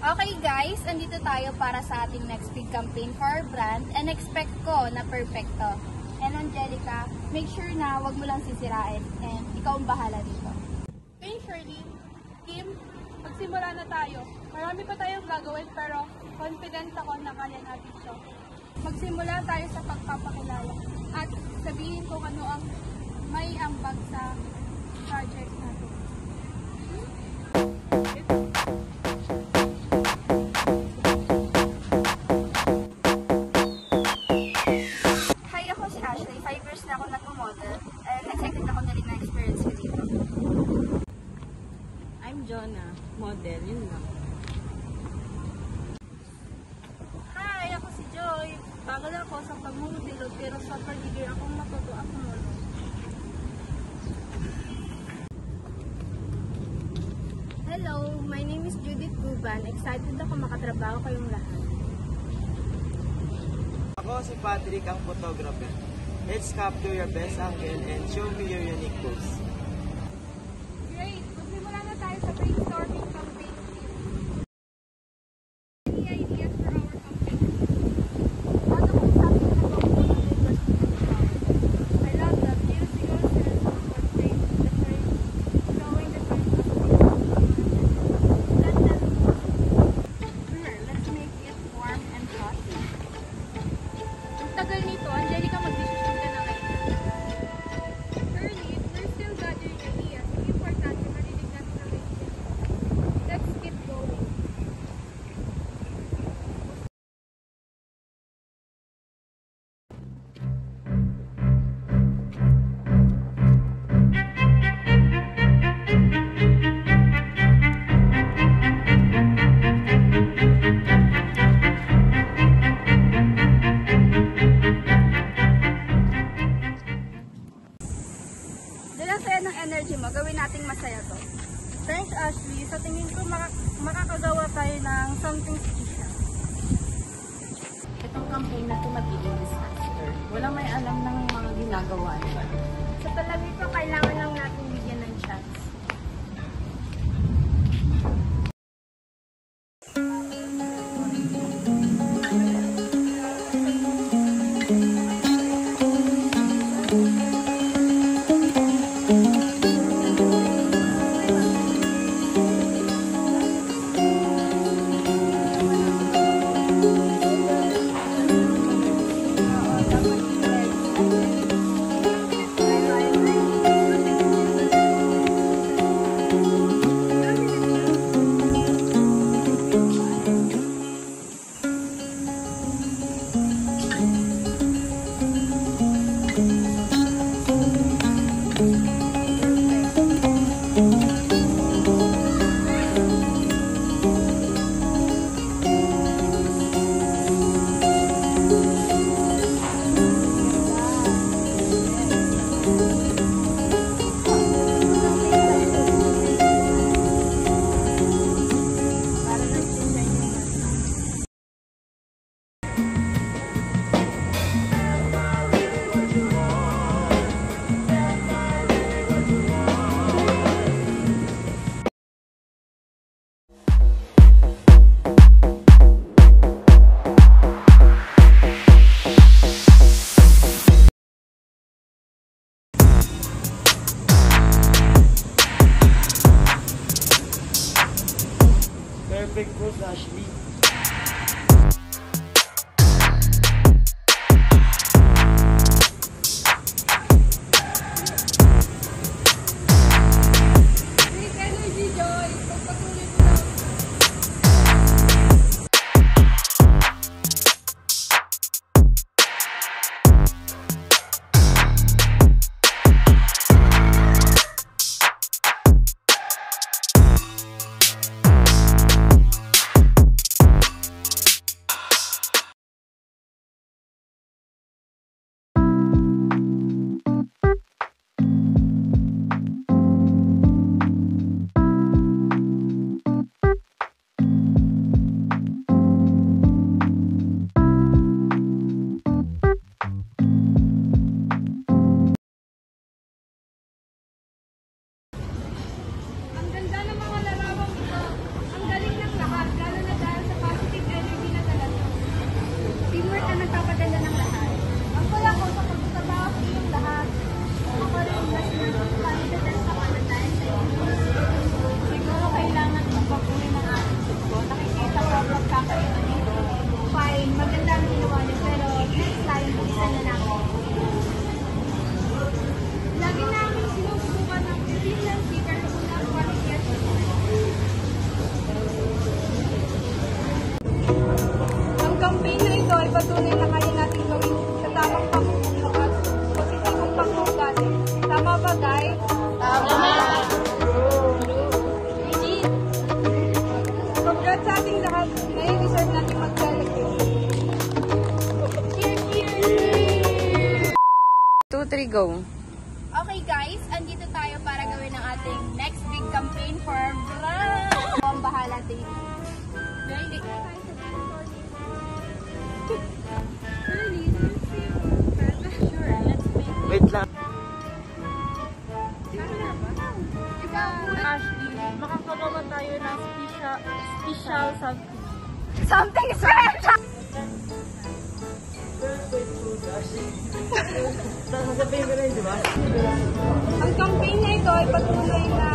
Okay guys, andito tayo para sa ating next big campaign for our brand and expect ko na perfecto. And Angelica, make sure na wag mo lang sisirain and ikaw ang bahala dito. Hey Shirley, team, magsimula na tayo. Marami pa tayong gagawin pero confident ako na kaya natin siya. Magsimula tayo sa pagpapakilala at sabihin kung ano ang may ambag sa project natin. Hi, ako si Ashley. 5 years na ako nag-model and excited ako na rin na experience ko dito. I'm Jonah, model, yun lang. Hi, ako si Joy. Bagal ako sa pagmumudilo pero sa pagiging akong matuto ang kumulong. Hello, my name is Judith Guban. Excited ako makatrabaho kayong lahat. Ako si Patrick, ang photographer. Let's capture your best angle and show me your unique pose. Great! Magsimula na tayo sa brainstorming campaign. Any ideas for our campaign? Ano kung sabi na pag-ulit I love the musical sense of portrait, the phrase, showing the sense of let's make it warm and cozy. Ang tagal nito, Angelica, mag-decision ka na ngayon. Early, we're still gathering ideas. Ang importante, marinig natin ang idea. Let's keep going. Dala saya ng energy mo, gawin nating masaya to. Thanks, Ashley. Sa tingin ko, makakagawa tayo ng something special. Itong campaign na tumatigil disaster. Walang may alam ng mga ginagawa niya. Sa talabi ko, kailangan lang natin bigyan ng chance. Perfect pose, Ashley. Great energy, Joy! Pagpatuloy mo lang. ipatunay na kaya natin gawin sa tamang pamumuno at positibong pag-uugali. Tama ba, guys? Congrats sa ating lahat. Nai-deserve natin mag-celebrate. 2, 3, go. Okay guys, andito tayo para gawin ang ating next big campaign for our brand. Ako ang bahala, Dave. Wait lang. Ashley, makakagawa tayo ng special something. Something special! Sasabihin ko na yun, di ba? Ang campaign na ito ay patunay na